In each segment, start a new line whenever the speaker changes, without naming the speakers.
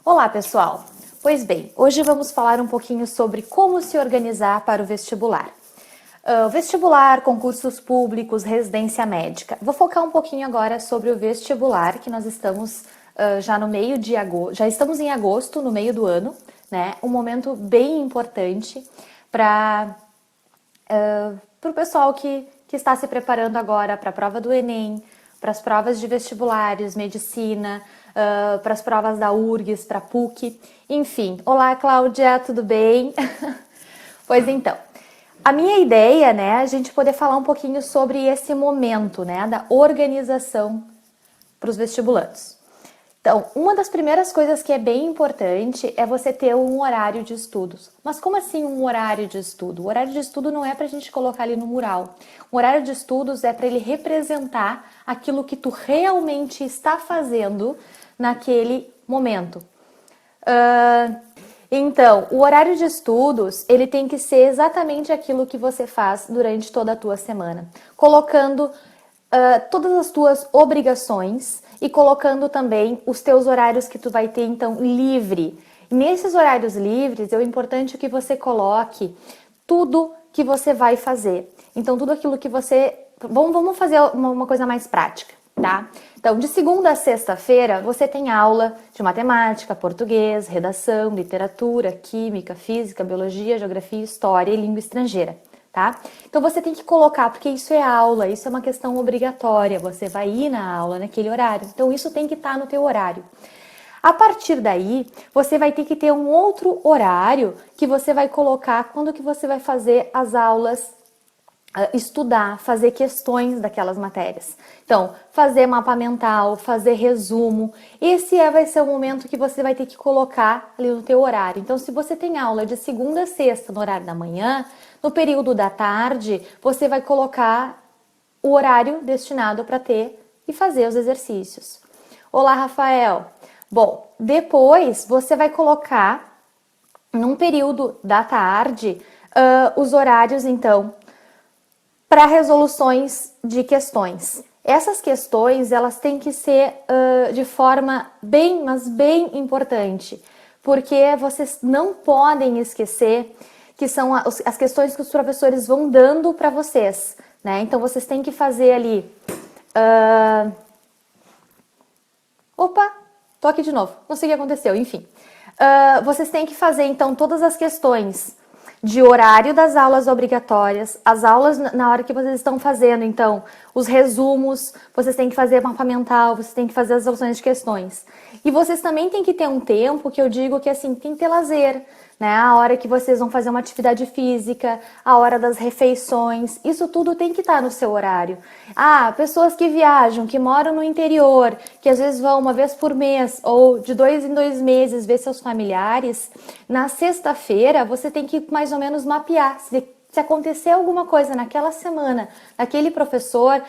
Olá, pessoal! Pois bem, hoje vamos falar um pouquinho sobre como se organizar para o vestibular. Vestibular, concursos públicos, residência médica. Vou focar um pouquinho agora sobre o vestibular, que nós estamos já no meio de agosto, já estamos em agosto, no meio do ano, né? Um momento bem importante para o pessoal que está se preparando agora para a prova do Enem, para as provas de vestibulares, medicina, para as provas da URGS, para a PUC, enfim. Olá, Cláudia, tudo bem? Pois então, a minha ideia, né, a gente poder falar um pouquinho sobre esse momento, né, da organização para os vestibulantes. Então, uma das primeiras coisas que é bem importante é você ter um horário de estudos. Mas como assim um horário de estudo? O horário de estudo não é para a gente colocar ali no mural. O horário de estudos é para ele representar aquilo que tu realmente está fazendo naquele momento. Então, o horário de estudos, ele tem que ser exatamente aquilo que você faz durante toda a tua semana. Colocando todas as tuas obrigações e colocando também os teus horários que tu vai ter, então, livre. E nesses horários livres, é importante que você coloque tudo que você vai fazer. Então, tudo aquilo que você... Vamos fazer uma coisa mais prática, tá? Então, de segunda a sexta-feira, você tem aula de matemática, português, redação, literatura, química, física, biologia, geografia, história e língua estrangeira. Tá? Então você tem que colocar, porque isso é aula, isso é uma questão obrigatória, você vai ir na aula naquele horário, então isso tem que estar no teu horário. A partir daí, você vai ter que ter um outro horário que você vai colocar quando que você vai fazer as aulas, estudar, fazer questões daquelas matérias. Então, fazer mapa mental, fazer resumo, esse vai ser o momento que você vai ter que colocar ali no teu horário. Então, se você tem aula de segunda a sexta no horário da manhã, no período da tarde, você vai colocar o horário destinado para ter e fazer os exercícios. Olá, Rafael! Bom, depois você vai colocar, num período da tarde, os horários, então, para resoluções de questões. Essas questões, elas têm que ser de forma bem, mas bem importante, porque vocês não podem esquecer que são as questões que os professores vão dando para vocês, né? Então, vocês têm que fazer ali... Opa, tô aqui de novo, não sei o que aconteceu, enfim. Vocês têm que fazer, então, todas as questões de horário das aulas obrigatórias, as aulas na hora que vocês estão fazendo, então, os resumos, vocês têm que fazer mapa mental, vocês têm que fazer as soluções de questões. E vocês também têm que ter um tempo, que eu digo que assim, tem que ter lazer, né? A hora que vocês vão fazer uma atividade física, a hora das refeições, isso tudo tem que estar no seu horário. Pessoas que viajam, que moram no interior, que às vezes vão uma vez por mês ou de 2 em 2 meses ver seus familiares, na sexta-feira você tem que mais ou menos mapear se acontecer alguma coisa naquela semana, daquele professor,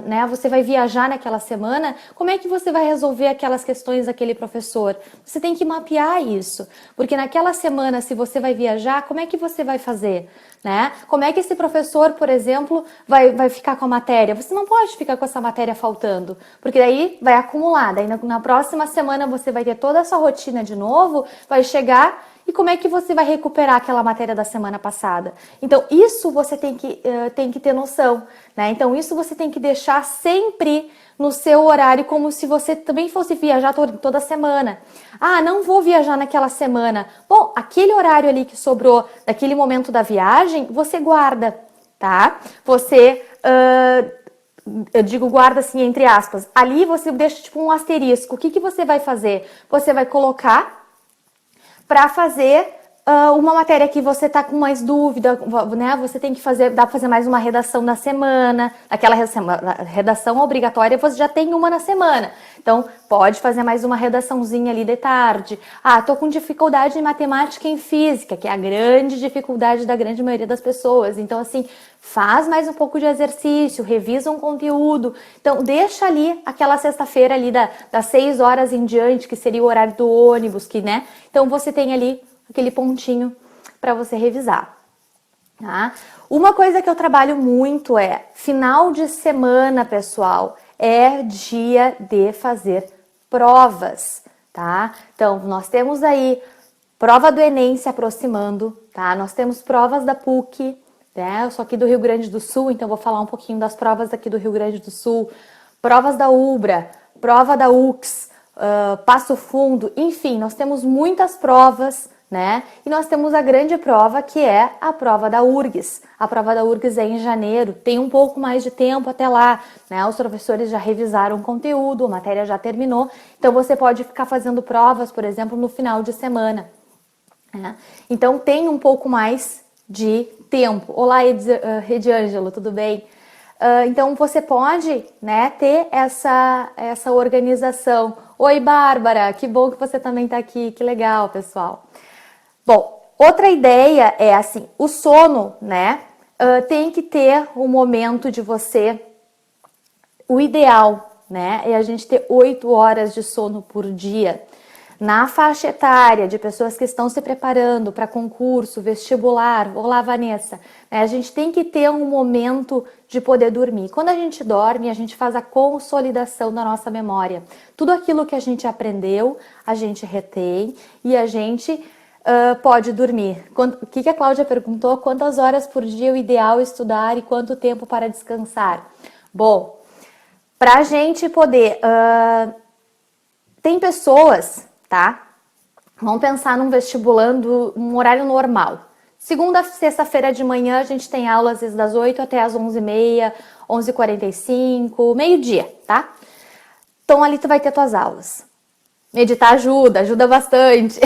né, você vai viajar naquela semana, como é que você vai resolver aquelas questões daquele professor? Você tem que mapear isso, porque naquela semana, se você vai viajar, como é que você vai fazer? Né? Como é que esse professor, por exemplo, vai ficar com a matéria? Você não pode ficar com essa matéria faltando, porque daí vai acumular, daí na próxima semana você vai ter toda a sua rotina de novo, vai chegar... E como é que você vai recuperar aquela matéria da semana passada? Então, isso você tem que ter noção, né? Então, isso você tem que deixar sempre no seu horário, como se você também fosse viajar toda semana. Não vou viajar naquela semana. Bom, aquele horário ali que sobrou daquele momento da viagem, você guarda, tá? Você... eu digo guarda assim, entre aspas. Ali você deixa tipo um asterisco. O que você vai fazer? Você vai colocar... para fazer uma matéria que você tá com mais dúvida, né? Você tem que fazer, dá para fazer mais uma redação da semana, aquela redação obrigatória você já tem uma na semana. Então, pode fazer mais uma redaçãozinha ali de tarde. Tô com dificuldade em matemática e em física, que é a grande dificuldade da grande maioria das pessoas. Então, assim, faz mais um pouco de exercício, revisa um conteúdo. Então, deixa ali aquela sexta-feira ali das 6 horas em diante, que seria o horário do ônibus, né? Então, você tem ali aquele pontinho para você revisar. Tá? Uma coisa que eu trabalho muito é final de semana, pessoal, é dia de fazer provas. tá? Então, nós temos aí prova do Enem se aproximando, tá? Nós temos provas da PUC, né? Eu sou aqui do Rio Grande do Sul, então vou falar um pouquinho das provas aqui do Rio Grande do Sul, provas da UBRA, prova da UX, Passo Fundo, enfim, nós temos muitas provas, né? E nós temos a grande prova que é a prova da URGS. A prova da URGS é em janeiro, tem um pouco mais de tempo até lá, né? Os professores já revisaram o conteúdo, a matéria já terminou, então você pode ficar fazendo provas, por exemplo, no final de semana, né? Então tem um pouco mais de tempo. Olá, Ediângelo, tudo bem? Então você pode, né, ter essa organização. Oi, Bárbara, que bom que você também está aqui, que legal, pessoal. Bom, outra ideia é assim, o sono, né, tem que ter um momento de você, o ideal, né, é a gente ter 8 horas de sono por dia. Na faixa etária de pessoas que estão se preparando para concurso, vestibular, olá Vanessa, né, a gente tem que ter um momento de poder dormir. Quando a gente dorme, a gente faz a consolidação da nossa memória. Tudo aquilo que a gente aprendeu, a gente retém e a gente pode dormir. O que a Cláudia perguntou? Quantas horas por dia é o ideal estudar e quanto tempo para descansar? Bom, para a gente poder... tem pessoas, tá? Vamos pensar num vestibulando, um horário normal. Segunda, sexta-feira de manhã a gente tem aulas às vezes das 8 até as 11h30, 11h45, meio-dia, tá? Então ali tu vai ter tuas aulas. Meditar ajuda bastante.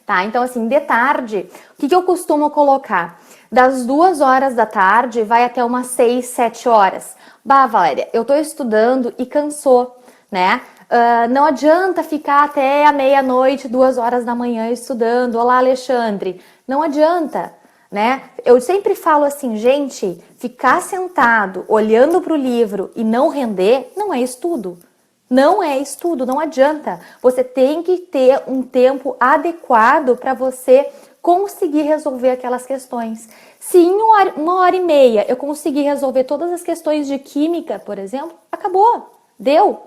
Tá? Então assim, de tarde, o que eu costumo colocar? Das 2 horas da tarde vai até umas 6, 7 horas. Bah, Valéria, eu tô estudando e cansou, né? Não adianta ficar até a meia-noite, 2 horas da manhã estudando. Olá, Alexandre. Não adianta, né? Eu sempre falo assim, gente, ficar sentado olhando para o livro e não render não é estudo. Não é estudo, não adianta. Você tem que ter um tempo adequado para você conseguir resolver aquelas questões. Se em 1h30 eu conseguir resolver todas as questões de química, por exemplo, acabou, deu.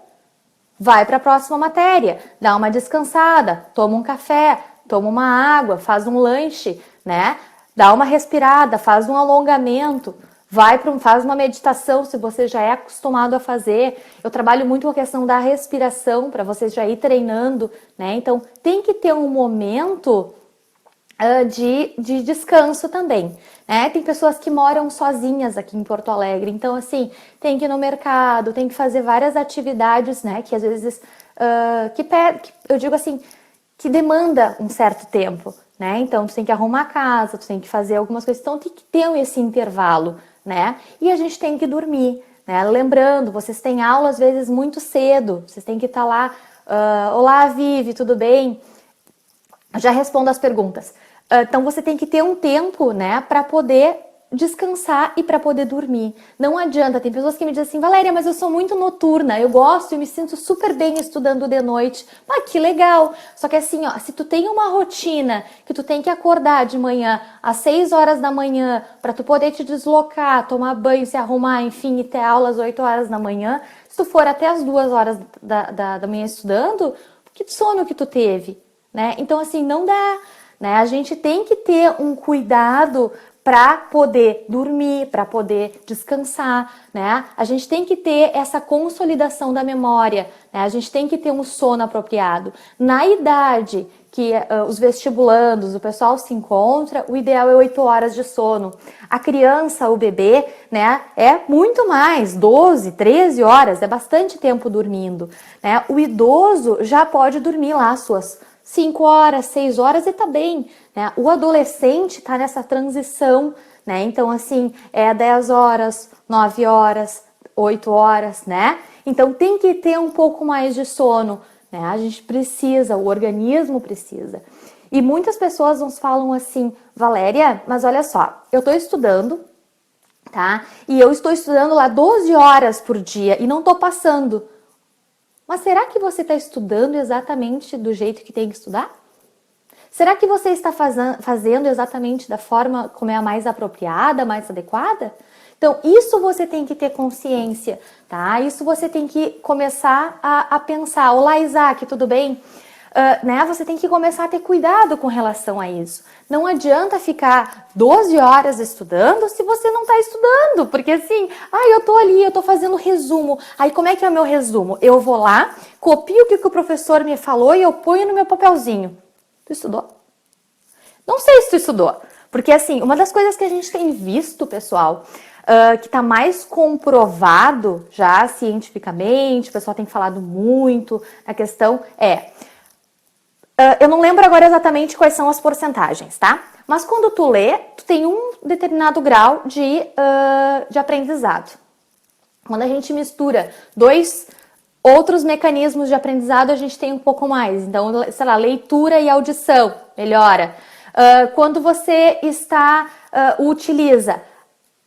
Vai para a próxima matéria, dá uma descansada, toma um café, toma uma água, faz um lanche, né? Dá uma respirada, faz um alongamento, faz uma meditação se você já é acostumado a fazer. Eu trabalho muito com a questão da respiração para você já ir treinando, né? Então tem que ter um momento de descanso também, né? Tem pessoas que moram sozinhas aqui em Porto Alegre, então assim, tem que ir no mercado, tem que fazer várias atividades, né? Que às vezes, eu digo assim, que demanda um certo tempo, né? Então tu tem que arrumar a casa, tu tem que fazer algumas coisas, então tem que ter esse intervalo, né? E a gente tem que dormir, né? Lembrando, vocês têm aula às vezes muito cedo, vocês têm que estar lá, olá Vivi, tudo bem? Eu já respondo as perguntas. Então você tem que ter um tempo, né, para poder descansar e para poder dormir. Não adianta, tem pessoas que me dizem assim, Valéria, mas eu sou muito noturna, eu gosto e me sinto super bem estudando de noite. Ah, que legal! Só que assim, ó, se tu tem uma rotina que tu tem que acordar de manhã às 6 horas da manhã para tu poder te deslocar, tomar banho, se arrumar, enfim, e ter aula às 8 horas da manhã, se tu for até as 2 horas da manhã estudando, que sono que tu teve, né? Então assim, não dá, né? A gente tem que ter um cuidado para poder dormir, para poder descansar, né? A gente tem que ter essa consolidação da memória, né? A gente tem que ter um sono apropriado. Na idade que os vestibulandos, o pessoal se encontra, o ideal é 8 horas de sono. A criança, o bebê, né, é muito mais, 12, 13 horas, é bastante tempo dormindo, né? O idoso já pode dormir lá suas 5 horas, 6 horas e tá bem, né? O adolescente tá nessa transição, né? Então, assim, é 10 horas, 9 horas, 8 horas, né? Então, tem que ter um pouco mais de sono, né? A gente precisa, o organismo precisa. E muitas pessoas nos falam assim, Valéria, mas olha só, eu tô estudando, tá? E eu estou estudando lá 12 horas por dia e não tô passando. Mas será que você está estudando exatamente do jeito que tem que estudar? Será que você está fazendo exatamente da forma como é a mais apropriada, mais adequada? Então, isso você tem que ter consciência, tá? Isso você tem que começar a pensar. Olá, Isaac, tudo bem? né? Você tem que começar a ter cuidado com relação a isso. Não adianta ficar 12 horas estudando se você não está estudando, porque assim, eu tô ali, eu tô fazendo resumo. Aí como é que é o meu resumo? Eu vou lá, copio o que o professor me falou e eu ponho no meu papelzinho. Tu estudou? Não sei se tu estudou, porque assim, uma das coisas que a gente tem visto, pessoal, que está mais comprovado já cientificamente, o pessoal tem falado muito, a questão eu não lembro agora exatamente quais são as porcentagens, tá? Mas quando tu lê, tu tem um determinado grau de aprendizado. Quando a gente mistura dois outros mecanismos de aprendizado, a gente tem um pouco mais. Então, sei lá, leitura e audição melhora. Quando você utiliza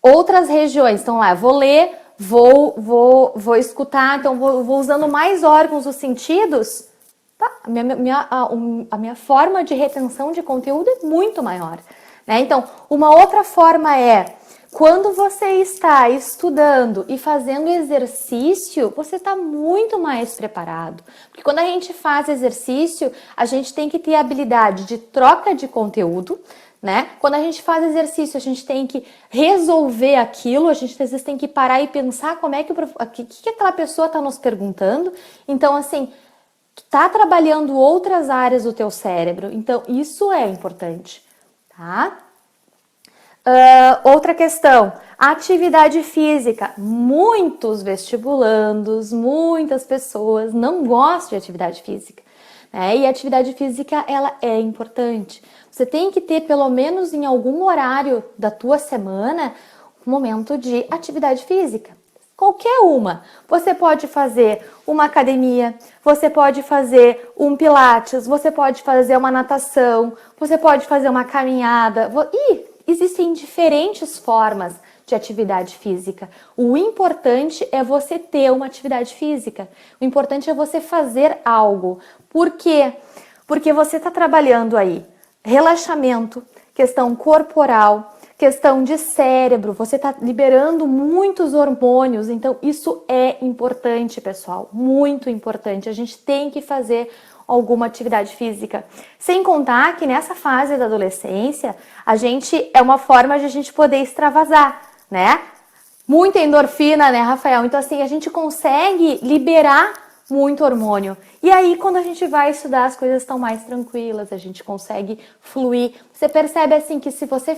outras regiões, então lá, vou ler, vou escutar, então vou usando mais órgãos dos sentidos, tá? A minha forma de retenção de conteúdo é muito maior, né? Então, uma outra forma quando você está estudando e fazendo exercício, você está muito mais preparado. Porque quando a gente faz exercício, a gente tem que ter a habilidade de troca de conteúdo, né? Quando a gente faz exercício, a gente tem que resolver aquilo, a gente às vezes tem que parar e pensar como é que aquela pessoa está nos perguntando. Então, assim, tu tá trabalhando outras áreas do teu cérebro, então isso é importante, tá? Outra questão, atividade física. Muitos vestibulandos, muitas pessoas não gostam de atividade física, né? E a atividade física, ela é importante. Você tem que ter, pelo menos em algum horário da tua semana, um momento de atividade física. Qualquer uma. Você pode fazer uma academia, você pode fazer um pilates, você pode fazer uma natação, você pode fazer uma caminhada. Existem diferentes formas de atividade física. O importante é você ter uma atividade física. O importante é você fazer algo. Por quê? Porque você está trabalhando aí relaxamento, questão corporal, questão de cérebro, você está liberando muitos hormônios, então isso é importante, pessoal, muito importante. A gente tem que fazer alguma atividade física. Sem contar que nessa fase da adolescência, é uma forma de a gente poder extravasar, né? Muita endorfina, né, Rafael? Então, assim, a gente consegue liberar muito hormônio. E aí, quando a gente vai estudar, as coisas estão mais tranquilas, a gente consegue fluir. Você percebe, assim, que se você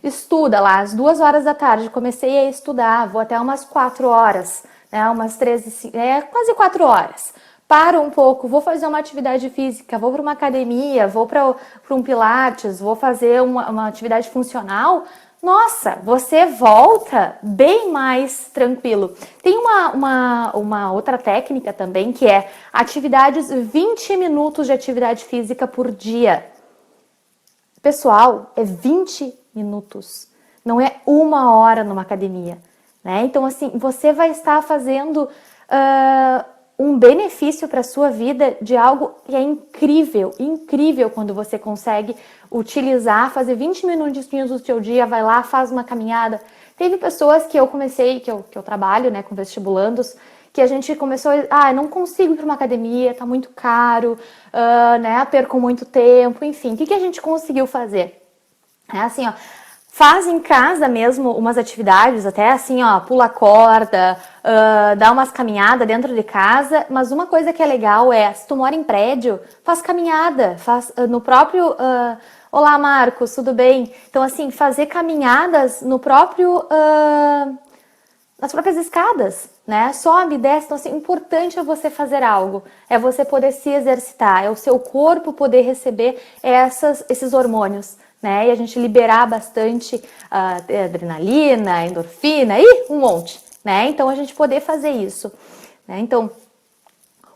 estuda lá às 2 horas da tarde, comecei a estudar, vou até umas 4 horas, né, umas 13, quase 4 horas. Paro um pouco, vou fazer uma atividade física, vou para uma academia, vou para um pilates, vou fazer uma atividade funcional. Nossa, você volta bem mais tranquilo. Tem uma outra técnica também que é 20 minutos de atividade física por dia. Pessoal, é 20 minutos, não é 1 hora numa academia, né? Então, assim, você vai estar fazendo um benefício para a sua vida de algo que é incrível, incrível quando você consegue utilizar, fazer 20 minutinhos do seu dia, vai lá, faz uma caminhada. Teve pessoas que eu trabalho, né, com vestibulandos, que a gente começou, não consigo ir para uma academia, tá muito caro, né, perco muito tempo, enfim. O que a gente conseguiu fazer? É assim, ó, faz em casa mesmo umas atividades, até assim, ó, pula corda, dá umas caminhadas dentro de casa, mas uma coisa que é legal se tu mora em prédio, faz caminhada, faz no próprio... Olá, Marcos, tudo bem? Então, assim, fazer caminhadas no próprio... nas próprias escadas, né? Sobe, desce. Então, assim, importante é você fazer algo, é você poder se exercitar, é o seu corpo poder receber esses hormônios, né? E a gente liberar bastante adrenalina, endorfina e um monte, né? Então, a gente poder fazer isso, né? Então,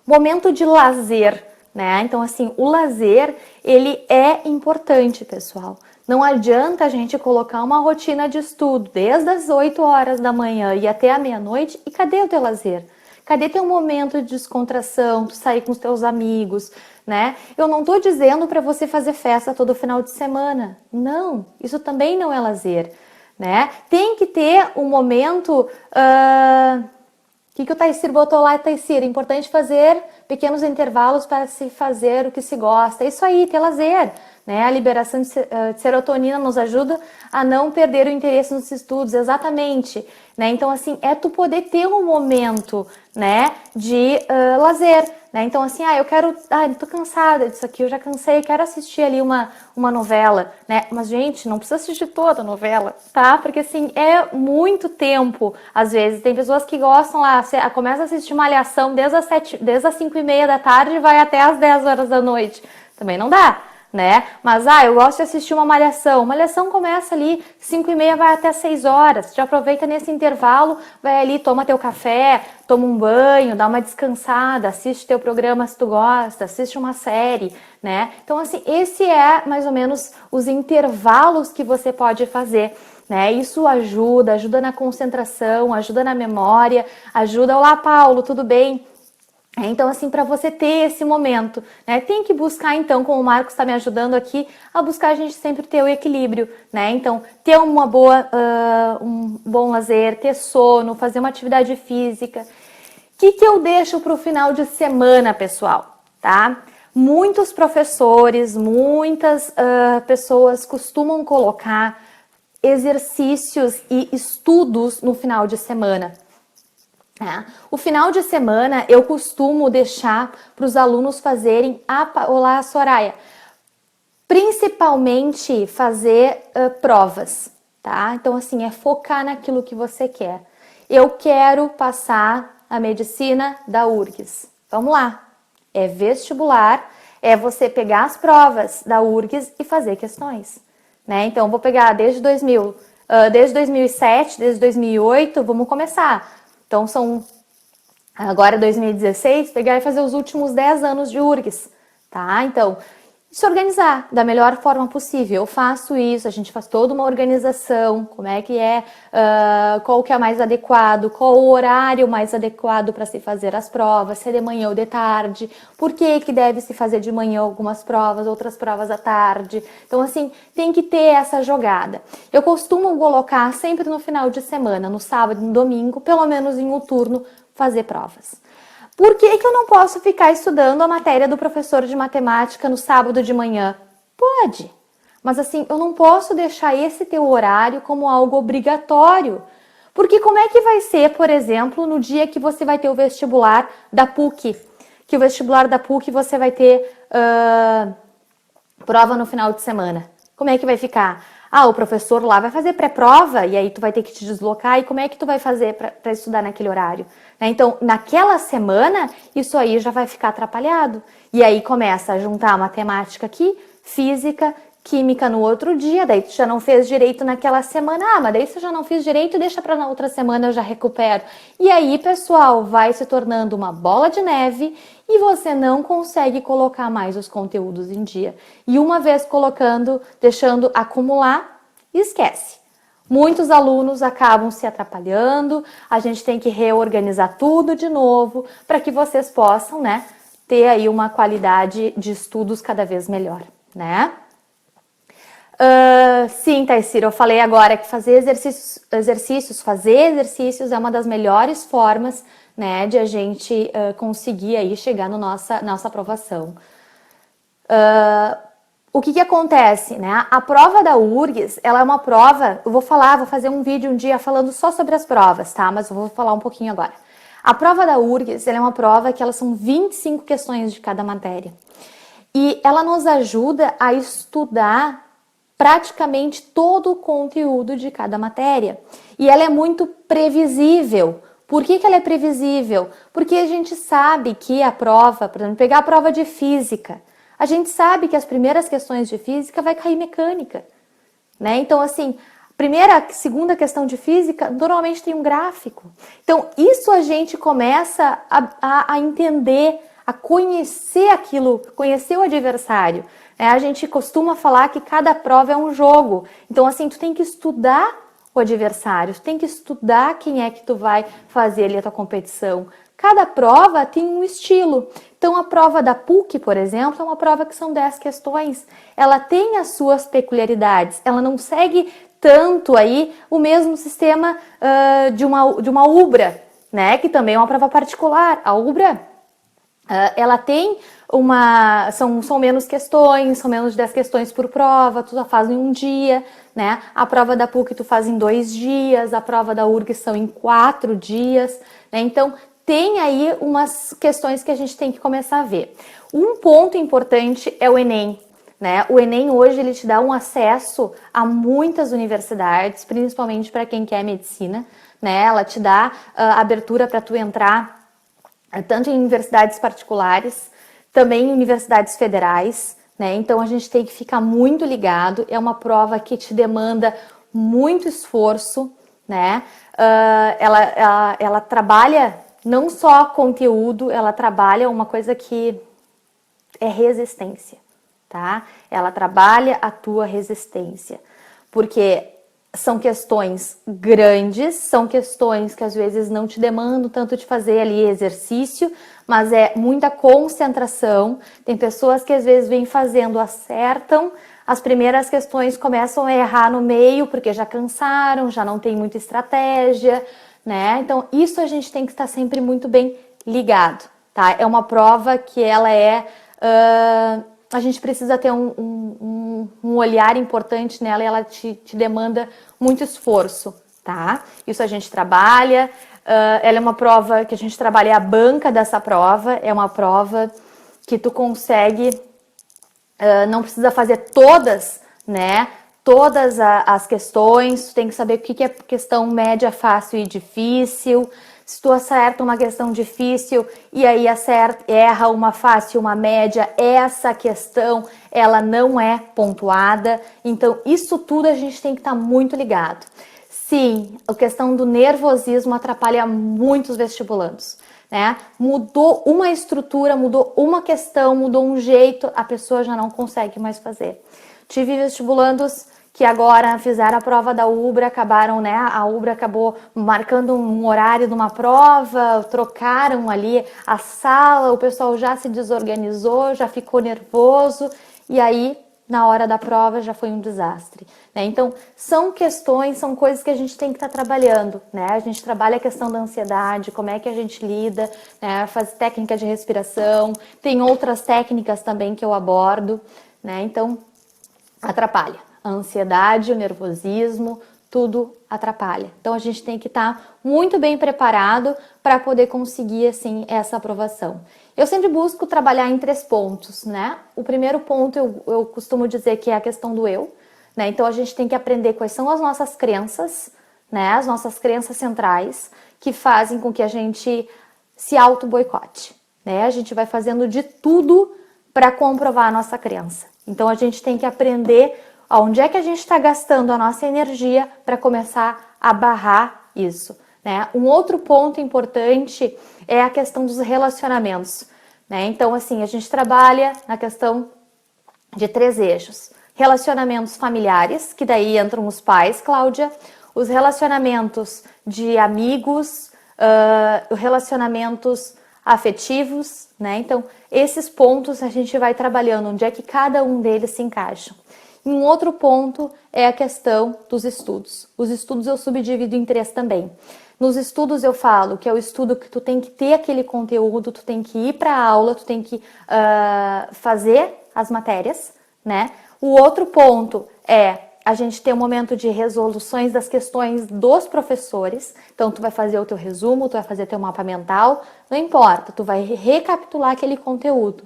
momento de lazer, né? Então, assim, o lazer, ele é importante, pessoal. Não adianta a gente colocar uma rotina de estudo desde as 8 horas da manhã e até a meia-noite e cadê o teu lazer? Cadê teu momento de descontração, tu sair com os teus amigos, né? Eu não tô dizendo para você fazer festa todo final de semana. Não, isso também não é lazer, né? Tem que ter um momento que o Taysir botou lá, Taysir? É importante fazer pequenos intervalos para se fazer o que se gosta. É isso aí, ter lazer. Né? A liberação de serotonina nos ajuda a não perder o interesse nos estudos, exatamente. Né? Então, assim, é tu poder ter um momento, né, de lazer. Né? Então, assim, eu quero... tô cansada disso aqui, eu já cansei, quero assistir ali uma novela. Né? Mas, gente, não precisa assistir toda a novela, tá? Porque, assim, é muito tempo, às vezes. Tem pessoas que gostam lá, começa a assistir Malhação desde as 5h30 da tarde e vai até as 10 horas da noite. Também não dá. Né? Mas, eu gosto de assistir uma Malhação. Malhação começa ali, 5h30, vai até 6 horas. Já aproveita nesse intervalo, vai ali, toma teu café, toma um banho, dá uma descansada, assiste teu programa se tu gosta, assiste uma série, né? Então, assim, esse é mais ou menos os intervalos que você pode fazer. Né? Isso ajuda na concentração, ajuda na memória, ajuda... Olá, Paulo, tudo bem? Então, assim, para você ter esse momento, né, tem que buscar, então, como o Marcos está me ajudando aqui, a buscar a gente sempre ter o equilíbrio, né? Então, ter um bom lazer, ter sono, fazer uma atividade física. O que eu deixo para o final de semana, pessoal, tá? Muitos professores, muitas pessoas costumam colocar exercícios e estudos no final de semana. O final de semana eu costumo deixar para os alunos fazerem, olá Soraya, principalmente fazer provas, tá? Então assim, é focar naquilo que você quer. Eu quero passar a medicina da URGS. Vamos lá, é vestibular, é você pegar as provas da URGS e fazer questões, né? Então vou pegar desde 2007, desde 2008, vamos começar. Então, agora 2016, pegar e fazer os últimos 10 anos de URGS, tá? Então, se organizar da melhor forma possível. Eu faço isso, a gente faz toda uma organização, como é que qual que é mais adequado, qual o horário mais adequado para se fazer as provas, se é de manhã ou de tarde, por que deve se fazer de manhã algumas provas, outras provas à tarde. Então, assim, tem que ter essa jogada. Eu costumo colocar sempre no final de semana, no sábado e no domingo, pelo menos em um turno, fazer provas. Por que eu não posso ficar estudando a matéria do professor de matemática no sábado de manhã? Pode, mas assim, eu não posso deixar esse teu horário como algo obrigatório. Porque como é que vai ser, por exemplo, no dia que você vai ter o vestibular da PUC? Que o vestibular da PUC você vai ter prova no final de semana. Como é que vai ficar? O professor lá vai fazer pré-prova e aí tu vai ter que te deslocar. E como é que tu vai fazer para estudar naquele horário? Então, naquela semana, isso aí já vai ficar atrapalhado. E aí começa a juntar matemática aqui, física, química no outro dia. Daí tu já não fez direito naquela semana. Mas daí se eu já não fiz direito, deixa para na outra semana eu já recupero. E aí, pessoal, vai se tornando uma bola de neve e você não consegue colocar mais os conteúdos em dia. E uma vez colocando, deixando acumular, esquece. Muitos alunos acabam se atrapalhando, a gente tem que reorganizar tudo de novo para que vocês possam, né, ter aí uma qualidade de estudos cada vez melhor, né? Sim, Taysir, eu falei agora que fazer exercícios é uma das melhores formas, né, de a gente conseguir aí chegar na nossa aprovação. O que acontece, né? A prova da URGS, ela é uma prova, vou fazer um vídeo um dia falando só sobre as provas, tá? Mas eu vou falar um pouquinho agora. A prova da URGS, ela é uma prova que elas são 25 questões de cada matéria. E ela nos ajuda a estudar praticamente todo o conteúdo de cada matéria. E ela é muito previsível. Por que ela é previsível? Porque a gente sabe que a prova, por exemplo, pegar a prova de física, a gente sabe que as primeiras questões de física vai cair mecânica, né? Então, assim, segunda questão de física, normalmente tem um gráfico. Então, isso a gente começa a entender, a conhecer aquilo, conhecer o adversário. A gente costuma falar que cada prova é um jogo. Então, assim, tu tem que estudar o adversário, tu tem que estudar quem é que tu vai fazer ali a tua competição. Cada prova tem um estilo. Então, a prova da PUC, por exemplo, é uma prova que são 10 questões. Ela tem as suas peculiaridades. Ela não segue tanto aí o mesmo sistema de uma UBRA, né? Que também é uma prova particular. A UBRA, ela tem são menos questões, são menos de 10 questões por prova, tu só faz em um dia, né? A prova da PUC tu faz em 2 dias, a prova da URG são em 4 dias, né? Então, tem aí umas questões que a gente tem que começar a ver. Um ponto importante é o Enem, né? O Enem hoje ele te dá um acesso a muitas universidades, principalmente para quem quer medicina, né? Ela te dá abertura para tu entrar tanto em universidades particulares, também em universidades federais, né? Então a gente tem que ficar muito ligado. É uma prova que te demanda muito esforço, né? Ela trabalha não só conteúdo, ela trabalha uma coisa que é resistência, tá? Ela trabalha a tua resistência, porque são questões grandes, são questões que às vezes não te demandam tanto de fazer ali exercício, mas é muita concentração. Tem pessoas que às vezes vêm fazendo, acertam, as primeiras questões começam a errar no meio porque já cansaram, já não tem muita estratégia, né? Então isso a gente tem que estar sempre muito bem ligado, tá? É uma prova que ela a gente precisa ter um olhar importante nela e ela te demanda muito esforço, tá? Isso a gente trabalha, ela é uma prova que a gente trabalha a banca dessa prova, é uma prova que tu consegue, não precisa fazer todas, né? Todas as questões, tu tem que saber o que é questão média, fácil e difícil. Se tu acerta uma questão difícil e aí erra uma fácil, uma média, essa questão, ela não é pontuada. Então, isso tudo a gente tem que estar muito ligado. Sim, a questão do nervosismo atrapalha muitos vestibulandos, né? Mudou uma estrutura, mudou uma questão, mudou um jeito, a pessoa já não consegue mais fazer. Tive vestibulandos que agora fizeram a prova da UBRA, acabaram, né? A UBRA acabou marcando um horário de uma prova, trocaram ali a sala, o pessoal já se desorganizou, já ficou nervoso e aí na hora da prova já foi um desastre, né? Então são questões, são coisas que a gente tem que estar trabalhando, né? A gente trabalha a questão da ansiedade, como é que a gente lida, né? Faz técnica de respiração, tem outras técnicas também que eu abordo, né? Então atrapalha. A ansiedade, o nervosismo, tudo atrapalha. Então a gente tem que estar muito bem preparado para poder conseguir assim essa aprovação. Eu sempre busco trabalhar em 3 pontos, né? O primeiro ponto eu costumo dizer que é a questão do eu, né? Então a gente tem que aprender quais são as nossas crenças, né? As nossas crenças centrais que fazem com que a gente se auto-boicote, né? A gente vai fazendo de tudo para comprovar a nossa crença. Então a gente tem que aprender onde é que a gente está gastando a nossa energia para começar a barrar isso, né? Um outro ponto importante é a questão dos relacionamentos, né? Então, assim, a gente trabalha na questão de 3 eixos. Relacionamentos familiares, que daí entram os pais, Cláudia, os relacionamentos de amigos, relacionamentos afetivos, né? Então, esses pontos a gente vai trabalhando, onde é que cada um deles se encaixa. E um outro ponto é a questão dos estudos. Os estudos eu subdivido em 3 também. Nos estudos eu falo que é o estudo que tu tem que ter aquele conteúdo, tu tem que ir para a aula, tu tem que fazer as matérias, né? O outro ponto é a gente ter um momento de resoluções das questões dos professores. Então, tu vai fazer o teu resumo, tu vai fazer teu mapa mental, não importa, tu vai recapitular aquele conteúdo.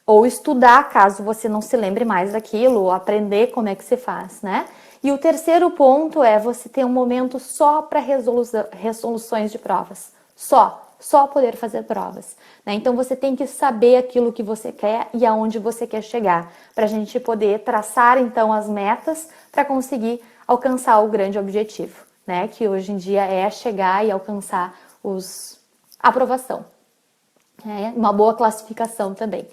Ou estudar, caso você não se lembre mais daquilo, ou aprender como é que se faz, né? E o terceiro ponto é você ter um momento só para resoluções de provas. Só poder fazer provas, né? Então você tem que saber aquilo que você quer e aonde você quer chegar, para a gente poder traçar então as metas para conseguir alcançar o grande objetivo, né? Que hoje em dia é chegar e alcançar a aprovação, né? Uma boa classificação também.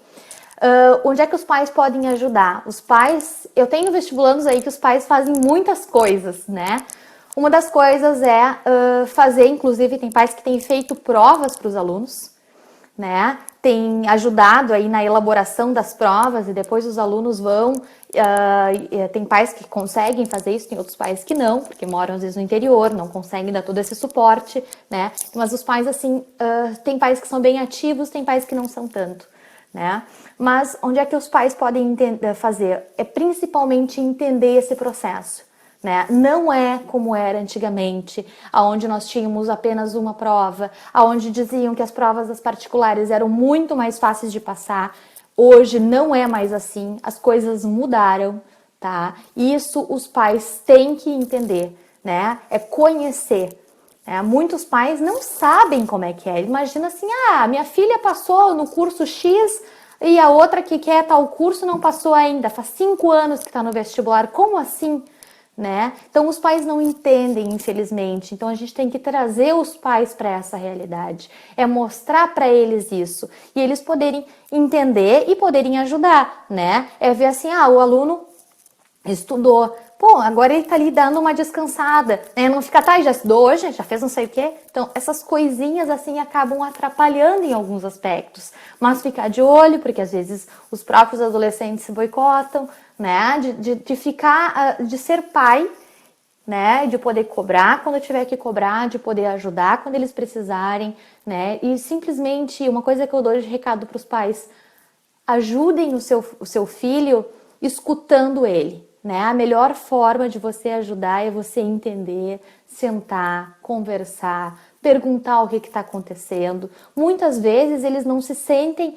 Onde é que os pais podem ajudar? Os pais, eu tenho vestibulandos aí que os pais fazem muitas coisas, né? Uma das coisas é fazer, inclusive tem pais que têm feito provas para os alunos, né? Tem ajudado aí na elaboração das provas e depois os alunos vão. Tem pais que conseguem fazer isso, tem outros pais que não, porque moram às vezes no interior, não conseguem dar todo esse suporte, né? Mas os pais, assim, tem pais que são bem ativos, tem pais que não são tanto, né? Mas onde é que os pais podem fazer? É principalmente entender esse processo. Né? Não é como era antigamente, onde nós tínhamos apenas uma prova, onde diziam que as provas das particulares eram muito mais fáceis de passar. Hoje não é mais assim, as coisas mudaram, tá? Isso os pais têm que entender, né? É conhecer. Né? Muitos pais não sabem como é que é. Imagina assim, minha filha passou no curso X e a outra que quer tal curso não passou ainda. Faz 5 anos que está no vestibular. Como assim? Né? Então os pais não entendem, infelizmente. Então a gente tem que trazer os pais para essa realidade, é mostrar para eles isso e eles poderem entender e poderem ajudar, né? É ver assim, o aluno estudou, pô, agora ele tá ali dando uma descansada, né? Não fica, já estudou hoje, já fez não sei o quê. Então, essas coisinhas assim acabam atrapalhando em alguns aspectos. Mas ficar de olho, porque às vezes os próprios adolescentes se boicotam, né? De ficar, de ser pai, né? De poder cobrar quando tiver que cobrar, de poder ajudar quando eles precisarem, né? E simplesmente, uma coisa que eu dou de recado para os pais, ajudem o seu filho escutando ele, né? A melhor forma de você ajudar é você entender, sentar, conversar, perguntar o que está acontecendo. Muitas vezes eles não se sentem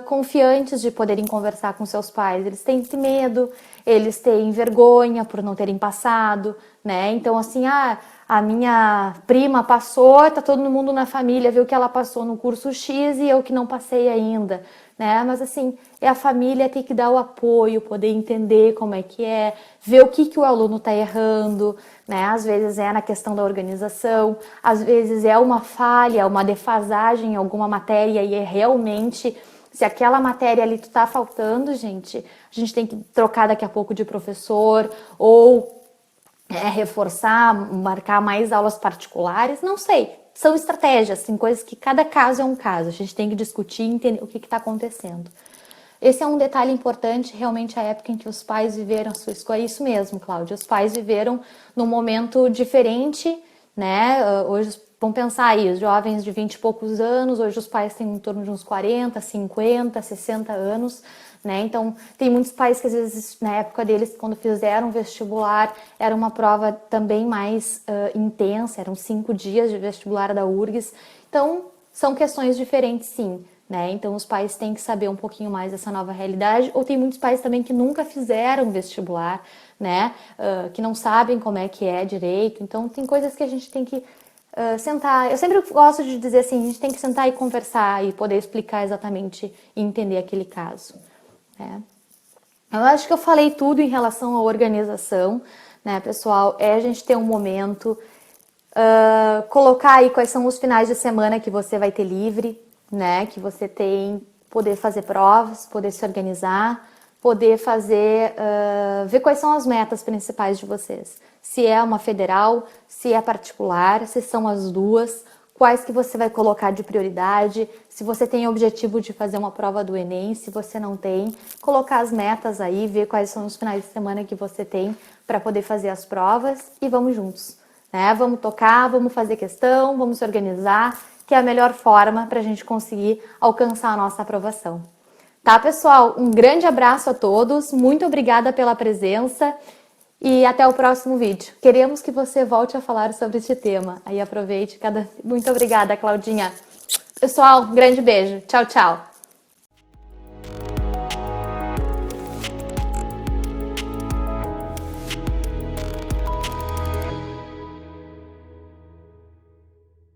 confiantes de poderem conversar com seus pais, eles têm medo, eles têm vergonha por não terem passado, né? Então assim, a minha prima passou, tá todo mundo na família, viu que ela passou no curso X e eu que não passei ainda, né? Mas assim, a família tem que dar o apoio, poder entender como é que é, ver o que o aluno tá errando, né? Às vezes é na questão da organização, às vezes é uma falha, uma defasagem em alguma matéria e é realmente, se aquela matéria ali tu tá faltando, gente, a gente tem que trocar daqui a pouco de professor ou reforçar, marcar mais aulas particulares, não sei. São estratégias, tem coisas que cada caso é um caso. A gente tem que discutir e entender o que está acontecendo. Esse é um detalhe importante, realmente a época em que os pais viveram a sua escola. É isso mesmo, Cláudia. Os pais viveram num momento diferente, né? Hoje, vamos pensar aí, os jovens de 20 e poucos anos, hoje os pais têm em torno de uns 40, 50, 60 anos, né? Então, tem muitos pais que às vezes, na época deles, quando fizeram vestibular, era uma prova também mais intensa, eram 5 dias de vestibular da URGS. Então, são questões diferentes, sim. Né? Então os pais têm que saber um pouquinho mais dessa nova realidade, ou tem muitos pais também que nunca fizeram vestibular, né? Que não sabem como é que é direito, então tem coisas que a gente tem que sentar. Eu sempre gosto de dizer assim, a gente tem que sentar e conversar e poder explicar exatamente e entender aquele caso, né? Eu acho que eu falei tudo em relação à organização, né, pessoal? É a gente ter um momento, colocar aí quais são os finais de semana que você vai ter livre, né? Que você tem poder fazer provas, poder se organizar, poder fazer, ver quais são as metas principais de vocês. Se é uma federal, se é particular, se são as duas, quais que você vai colocar de prioridade, se você tem o objetivo de fazer uma prova do Enem, se você não tem, colocar as metas aí, ver quais são os finais de semana que você tem para poder fazer as provas e vamos juntos, né? Vamos tocar, vamos fazer questão, vamos se organizar, que é a melhor forma para a gente conseguir alcançar a nossa aprovação. Tá, pessoal? Um grande abraço a todos, muito obrigada pela presença e até o próximo vídeo. Queremos que você volte a falar sobre este tema. Aí aproveite. Muito obrigada, Claudinha. Pessoal, um grande beijo. Tchau, tchau.